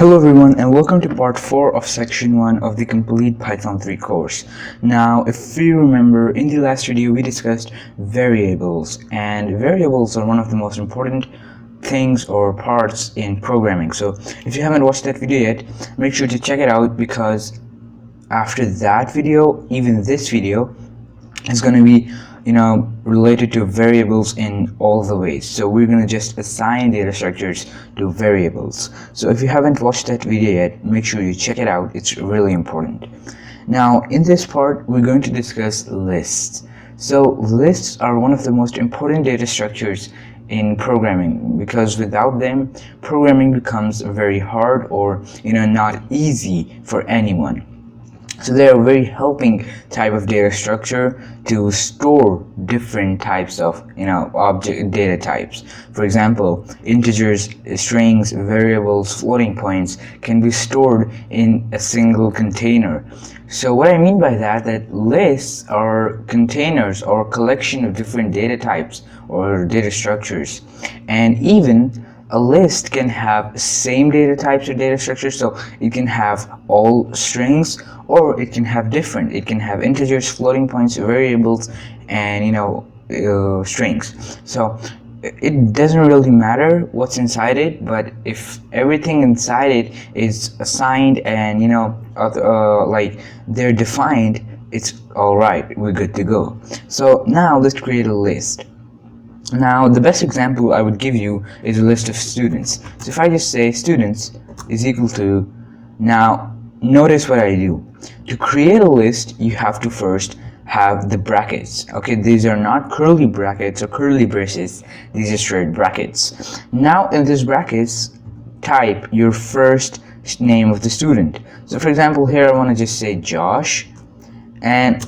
Hello everyone, and welcome to part 4 of section 1 of the complete Python 3 course. Now, if you remember, in the last video we discussed variables, and variables are one of the most important things or parts in programming. So if you haven't watched that video yet, make sure to check it out, because after that video, even this video is going to be related to variables in all the ways. So we're going to just assign data structures to variables. So if you haven't watched that video yet, make sure you check it out. It's really important. Now in this part we're going to discuss lists. So lists are one of the most important data structures in programming, because without them programming becomes very hard or not easy for anyone. So they are a very helping type of data structure to store different types of object data types. For example, integers, strings, variables, floating points can be stored in a single container. So what I mean by that lists are containers or collection of different data types or data structures. And even a list can have same data types or data structures, so it can have all strings, or it can have different. It can have integers, floating points, variables, and strings. So it doesn't really matter what's inside it, but if everything inside it is assigned and like they're defined, it's all right. We're good to go. So now let's create a list. Now the best example I would give you is a list of students. So if I just say students is equal to, now notice what I do. To create a list, you have to first have the brackets. Okay, these are not curly brackets or curly braces, these are straight brackets. Now in these brackets, type your first name of the student. So for example, here I want to just say Josh, and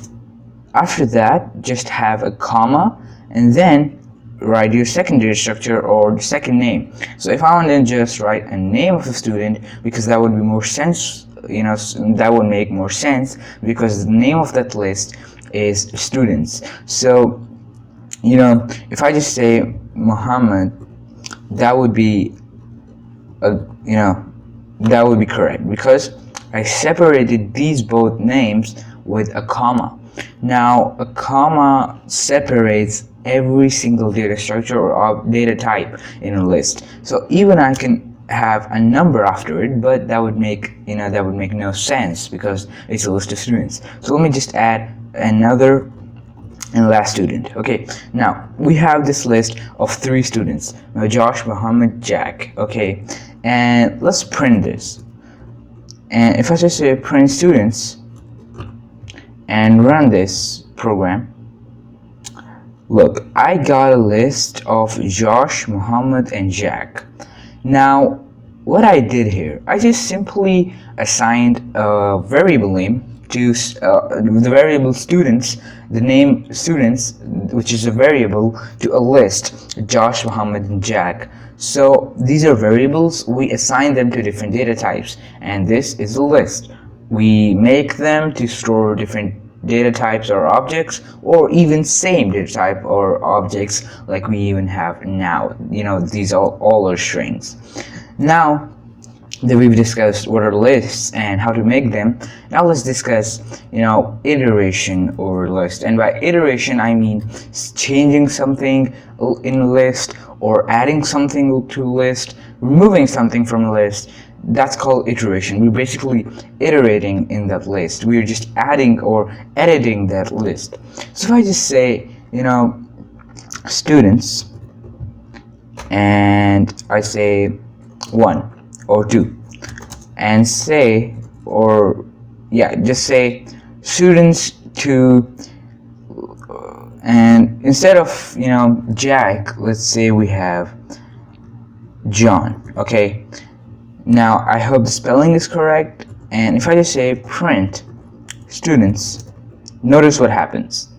after that just have a comma, and then write your second data structure or second name. So if I want to just write a name of a student, because that would be more sense, that would make more sense, because the name of that list is students. So if I just say Muhammad, that would be that would be correct, because I separated these both names with a comma. Now a comma separates every single data structure or data type in a list. So even I can have a number after it, but that would make no sense, because it's a list of students. So let me just add another and last student. Okay, now we have this list of 3 students, Josh, Muhammad, Jack. Okay, and let's print this. And if I just say print students and run this program, look, I got a list of Josh, Muhammad, and Jack. Now what I did here, I just simply assigned a variable name to the variable students, the name students, which is a variable, to a list Josh, Muhammad, and Jack. So these are variables, we assign them to different data types, and this is a list. We make them to store different data types or objects, or even same data type or objects, like we even have now. These are all are strings. Now that we've discussed what are lists and how to make them, now let's discuss iteration over list. And by iteration I mean changing something in a list, or adding something to a list, removing something from a list. That's called iteration. We're basically iterating in that list. We're just adding or editing that list. So if I just say students, and I say 1 or 2, and say, or yeah, just say students to, and instead of Jack, let's say we have John. Okay, now I hope the spelling is correct. And if I just say print students, notice what happens.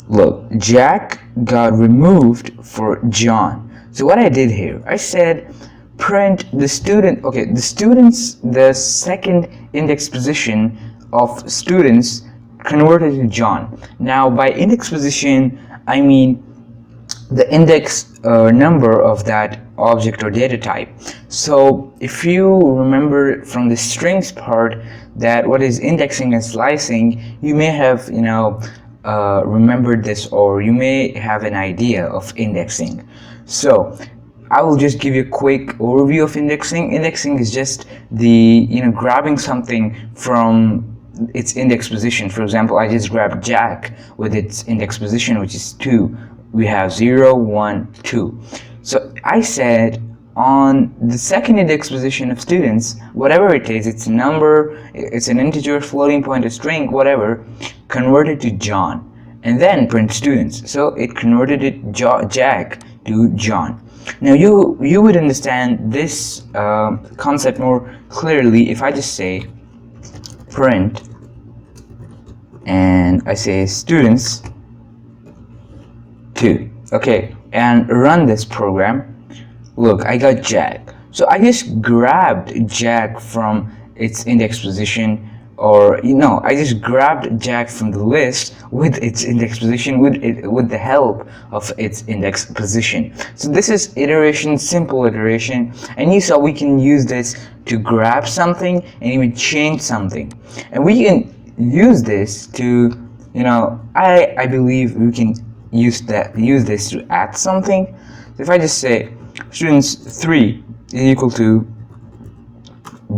Look, Jack got removed for John. So what I did here, I said print the student. Okay, the students, the second index position of students converted to John. Now by index position I mean the index number of that object or data type. So if you remember from the strings part that what is indexing and slicing, you may have remembered this, or you may have an idea of indexing. So I will just give you a quick overview of indexing. Indexing is just the grabbing something from its index position. For example, I just grabbed Jack with its index position, which is 2. We have 0, 1, 2. So I said on the second index position of students, whatever it is, it's a number, it's an integer, floating point, a string, whatever, convert it to John, and then print students. So it converted it Jack to John. Now you would understand this concept more clearly if I just say print, and I say students 2. Okay, and run this program. Look, I got Jack. So I just grabbed Jack from its index position, or I just grabbed Jack from the list with its index position, with the help of its index position. So this is iteration, simple iteration, and you saw we can use this to grab something and even change something, and we can use this to I believe we can use this to add something. So if I just say students 3 is equal to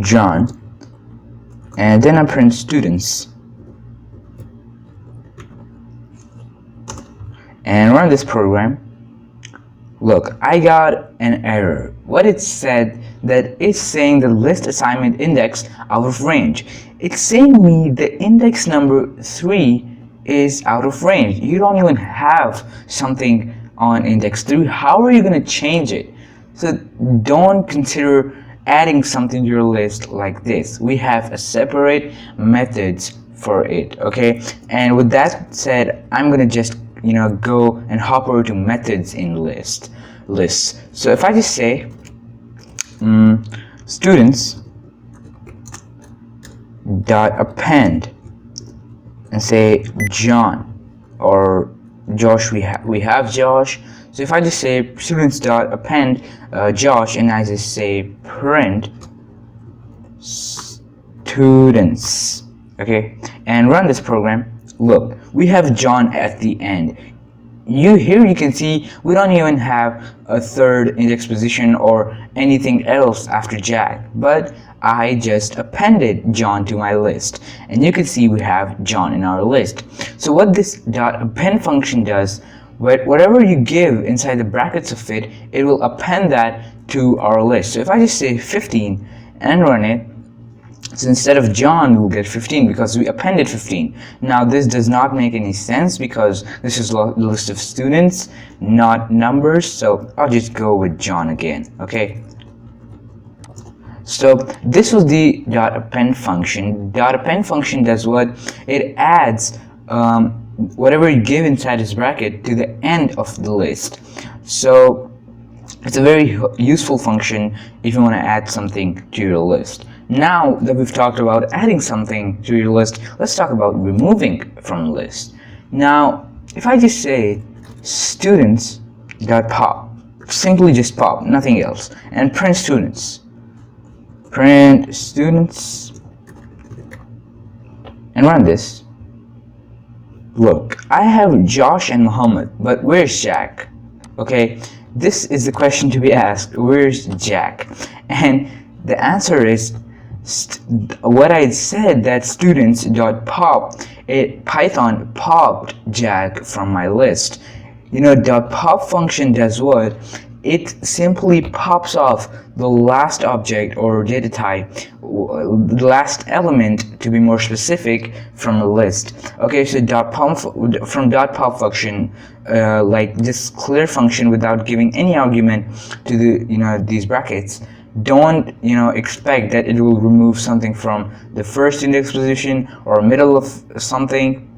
John, and then I print students and run this program, look, I got an error. What it said, that it's saying the list assignment index out of range. It's saying me the index number 3 is out of range. You don't even have something on index 3. How are you going to change it? So don't consider adding something to your list like this. We have a separate methods for it, okay? And with that said, I'm gonna just go and hop over to methods in lists. So if I just say students dot append and say John or Josh, we have Josh. So if I just say students dot append Josh, and I just say print students, okay, and run this program, look, we have John at the end. Here you can see we don't even have a third index position or anything else after Jack, but I just appended John to my list, and you can see we have John in our list. So what this dot append function does, whatever you give inside the brackets of it, it will append that to our list. So if I just say 15 and run it, so instead of John, we'll get 15 because we appended 15. Now this does not make any sense because this is the list of students, not numbers. So I'll just go with John again, okay? So this was the dot append function. Dot append function does what? It adds whatever you give inside this bracket to the end of the list. So it's a very useful function if you want to add something to your list. Now that we've talked about adding something to your list, let's talk about removing from the list. Now if I just say students.pop, simply just pop, nothing else, and print students, and run this, look, I have Josh and Muhammad, but where's Jack? Okay, this is the question to be asked, where's Jack? And the answer is what I said, that students.pop, Python popped Jack from my list. .pop function does what? It simply pops off the last object or data type, the last element to be more specific, from a list. Okay, so from .pop function, like this clear function without giving any argument to the these brackets, don't expect that it will remove something from the first index position or middle of something,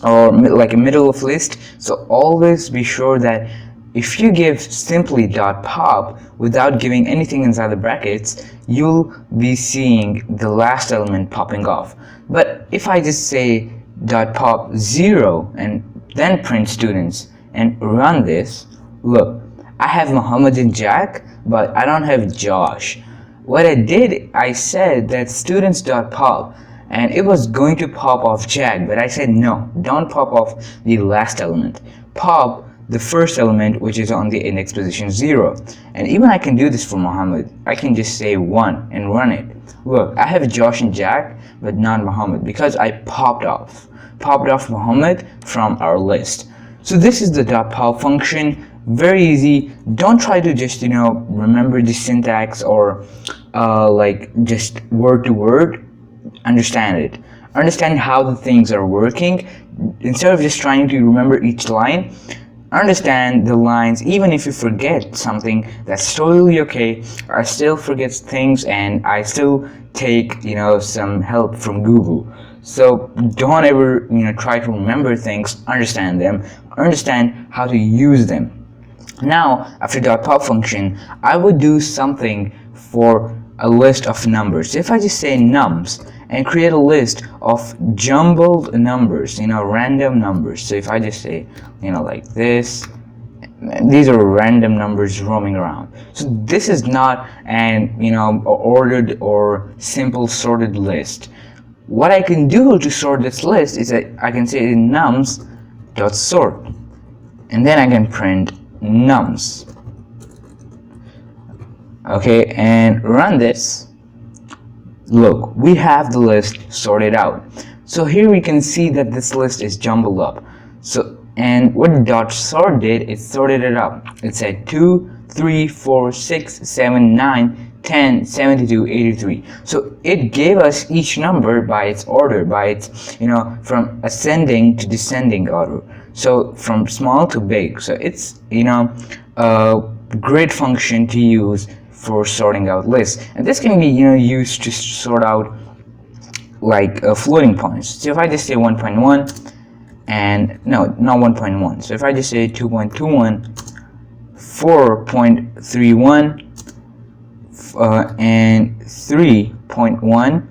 or like a middle of list. So always be sure that if you give simply .pop without giving anything inside the brackets, you'll be seeing the last element popping off. But if I just say .pop 0 and then print students and run this, look, I have Muhammad and Jack, but I don't have Josh. What I did, I said that students.pop, and it was going to pop off Jack, but I said no, don't pop off the last element. Pop the first element, which is on the index position 0. And even I can do this for Muhammad. I can just say 1 and run it. Look, I have Josh and Jack, but not Muhammad, because I popped off Muhammad from our list. So this is the .pop function. Very easy. Don't try to just remember the syntax or like just word to word. Understand it. Understand how the things are working instead of just trying to remember each line. Understand the lines. Even if you forget something, that's totally okay. I still forget things, and I still take some help from Google. So don't ever try to remember things. Understand them. Understand how to use them. Now, after .pop function, I would do something for a list of numbers. If I just say nums and create a list of jumbled numbers, random numbers. So if I just say, like this, these are random numbers roaming around. So this is not an, ordered or simple sorted list. What I can do to sort this list is that I can say nums.sort, and then I can print nums. Okay, and run this. Look, we have the list sorted out. So here we can see that this list is jumbled up. So, and what .sort did, it sorted it up. It said 2, 3, 4, 6, 7, 9, 10, 72, 83. So it gave us each number by its order, by its, from ascending to descending order. So from small to big. So it's, a great function to use for sorting out lists. And this can be, used to sort out like floating points. So if I just say 1.1 and no, not 1.1. So if I just say 2.21, 4.31, and 3.1,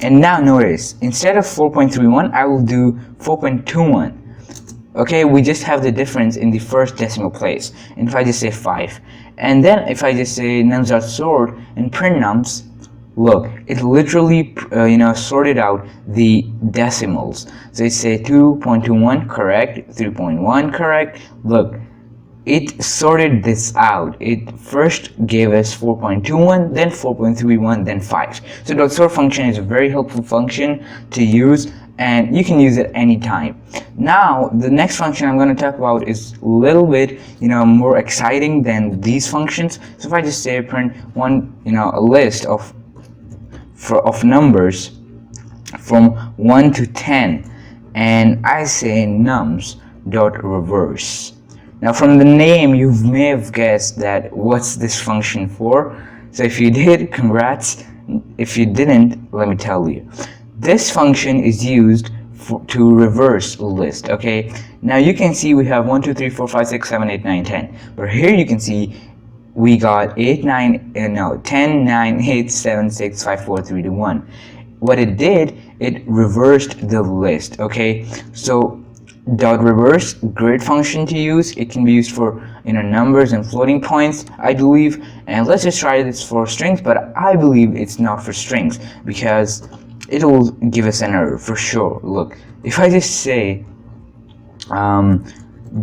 and now notice instead of 4.31 I will do 4.21. Okay, we just have the difference in the first decimal place. And if I just say 5, and then if I just say nums.sort and print nums, look, it literally sorted out the decimals. So it say 2.21 correct, 3.1 correct. Look, it sorted this out. It first gave us 4.21, then 4.31, then 5. So .sort function is a very helpful function to use, and you can use it anytime. Now, the next function I'm going to talk about is a little bit, more exciting than these functions. So if I just say print a list of numbers from 1 to 10, and I say nums.reverse. Now from the name you may have guessed that what's this function for. So if you did, congrats. If you didn't, let me tell you. This function is used to reverse a list. Okay, now you can see we have 1, 2, 3, 4, 5, 6, 7, 8, 9, 10. But here you can see we got 10, 9, 8, 7, 6, 5, 4, 3, 2, 1. What it did, it reversed the list. Okay, so .reverse, great function to use. It can be used for numbers and floating points, I believe. And let's just try this for strings, but I believe it's not for strings because it'll give us an error for sure. Look, if I just say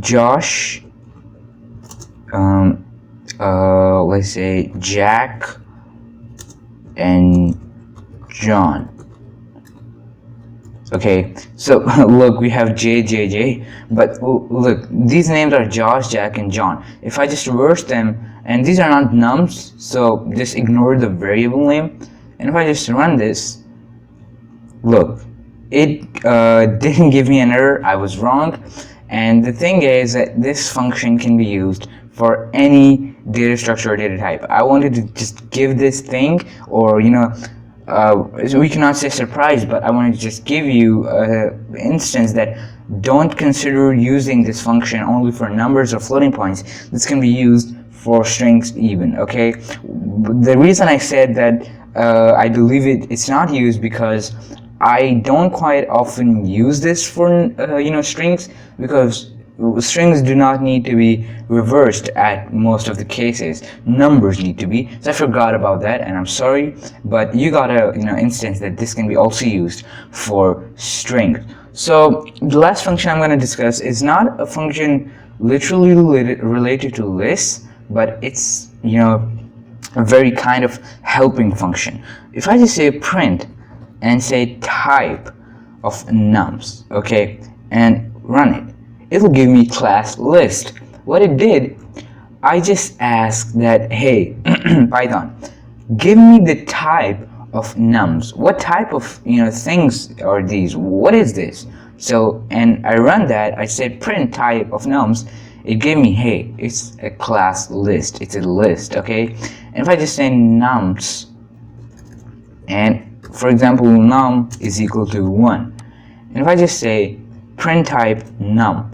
Josh, let's say Jack and John. Okay, so look, we have JJJ, but look, these names are Josh, Jack, and John. If I just reverse them, and these are not nums, so just ignore the variable name. And if I just run this, look, it didn't give me an error. I was wrong. And the thing is that this function can be used for any data structure or data type. I wanted to just give this thing, or so we cannot say surprise, but I wanted to just give you an instance that don't consider using this function only for numbers or floating points. This can be used for strings even. Okay, the reason I said that I believe it's not used because I don't quite often use this for strings, because strings do not need to be reversed at most of the cases. Numbers need to be. So I forgot about that, and I'm sorry, but you got a instance that this can be also used for strings. So the last function I'm going to discuss is not a function literally related to lists, but it's a very kind of helping function. If I just say print and say type of nums, okay, and run it, it will give me class list. What it did, I just asked that, hey, Python, give me the type of nums. What type of things are these? What is this? So, and I run that. I said print type of nums. It gave me, hey, it's a class list. It's a list, okay? And if I just say nums, and for example, num is equal to 1, and if I just say print type num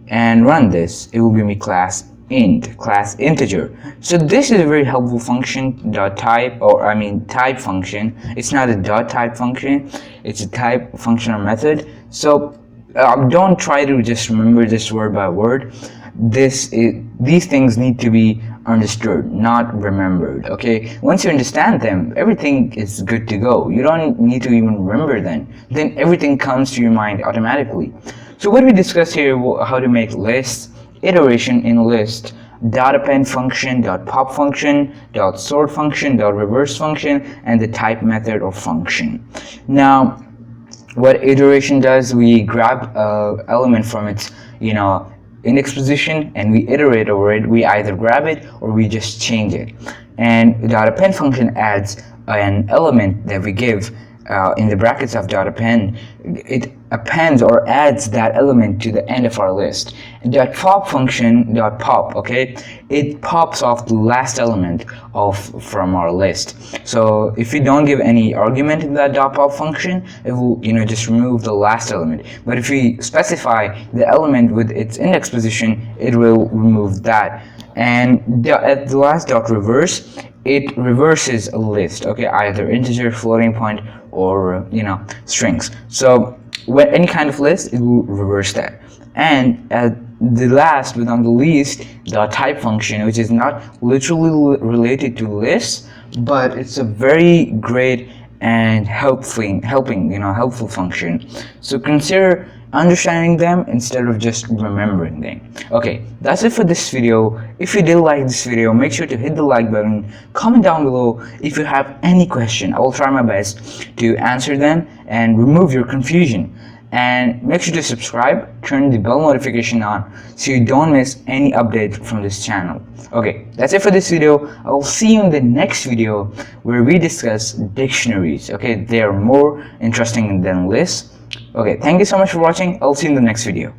and run this, it will give me class int, class integer. So this is a very helpful function, dot type, or I mean type function. It's not a dot type function, it's a type function or method. So don't try to just remember this word by word. These things need to be understood, not remembered, okay? Once you understand them, everything is good to go. You don't need to even remember them. Then everything comes to your mind automatically. So what we discussed here, how to make lists, iteration in list, dot append function, dot pop function, dot sort function, dot reverse function, and the type method or function. Now, what iteration does, we grab an element from its index position and we iterate over it. We either grab it or we just change it. And dot append function adds an element that we give in the brackets of dot append. It appends or adds that element to the end of our list. Dot pop function, dot pop, okay, it pops off the last element from our list. So if we don't give any argument in that dot pop function, it will just remove the last element. But if we specify the element with its index position, it will remove that. And at the last dot reverse, it reverses a list, okay, either integer, floating point, or strings. So when any kind of list, it will reverse that. And at the last but not the least, the type function, which is not literally related to lists, but it's a very great and helpful function. So consider understanding them instead of just remembering them. Okay, that's it for this video. If you did like this video, make sure to hit the like button, comment down below if you have any question. I will try my best to answer them and remove your confusion. And make sure to subscribe, turn the bell notification on so you don't miss any update from this channel. Okay, that's it for this video. I will see you in the next video where we discuss dictionaries. Okay, they are more interesting than lists. Okay, thank you so much for watching. I'll see you in the next video.